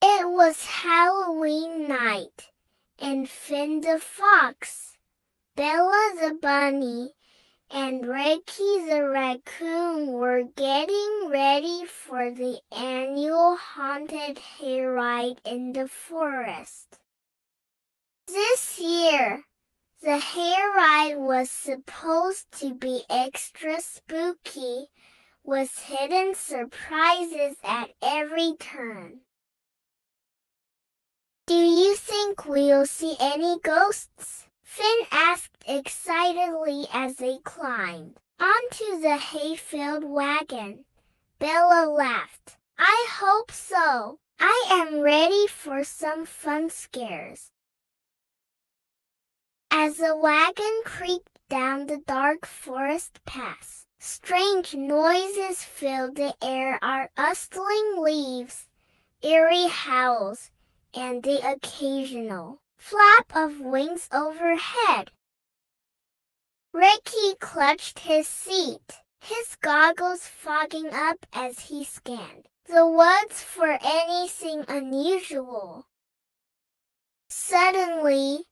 It was Halloween night, and Finn the fox, Bella the bunny, and Ricky the raccoon were getting ready for the annual haunted hayride in the forest. This year, the hayride was supposed to be extra spooky, with hidden surprises at every turn. Do you think we'll see any ghosts? Finn asked excitedly as they climbed onto the hay-filled wagon. Bella laughed. I hope so. I am ready for some fun scares. As the wagon creaked down the dark forest path, strange noises filled the air, rustling leaves, eerie howls, and the occasional flap of wings overhead. Ricky clutched his seat, his goggles fogging up as he scanned the woods for anything unusual. Suddenly,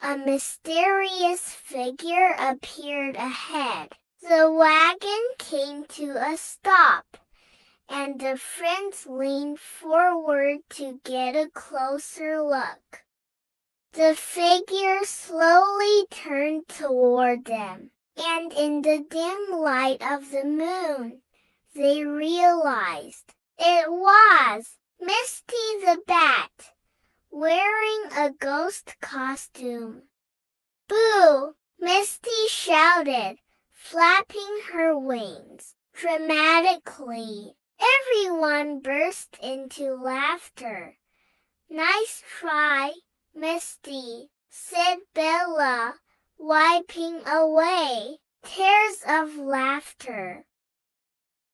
a mysterious figure appeared ahead. The wagon came to a stop, and the friends leaned forward to get a closer look. The figure slowly turned toward them, and in the dim light of the moon, they realized it was Misty the Bat, wearing a ghost costume. Boo! Misty shouted, flapping her wings dramatically. Everyone burst into laughter. Nice try, Misty, said Bella, wiping away tears of laughter.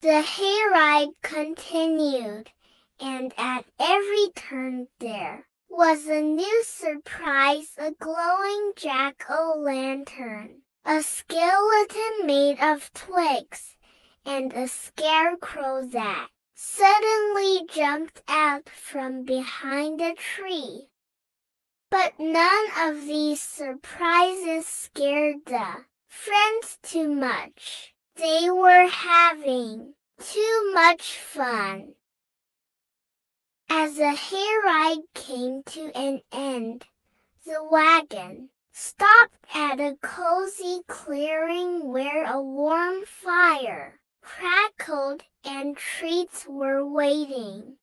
The hayride continued, and at every turn there was a new surprise: a glowing jack-o'-lantern, a skeleton made of twigs, and a scarecrow that suddenly jumped out from behind a tree. But none of these surprises scared the friends too much. They were having too much fun. As the hayride came to an end, the wagon stopped at a cozy clearing where a warm fire crackled and treats were waiting.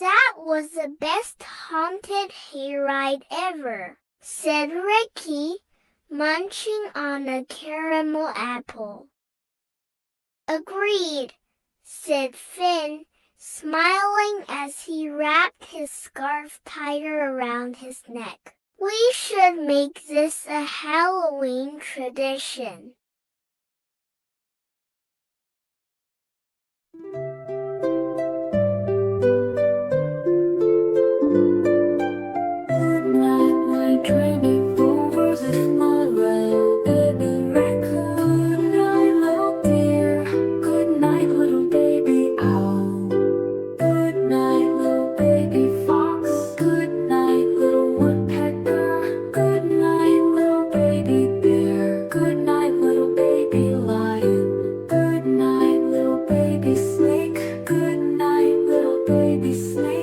That was the best haunted hayride ever, said Ricky, munching on a caramel apple. Agreed, said Finn, smiling as he wrapped his scarf tighter around his neck. We should make this a Halloween tradition. Dreaming over this morrow, baby raccoon. Good night, little deer. Good night, little baby owl. Good night, little baby fox. Good night, little woodpecker. Good night, little baby bear. Good night, little baby lion. Good night, little baby snake. Good night, little baby snake.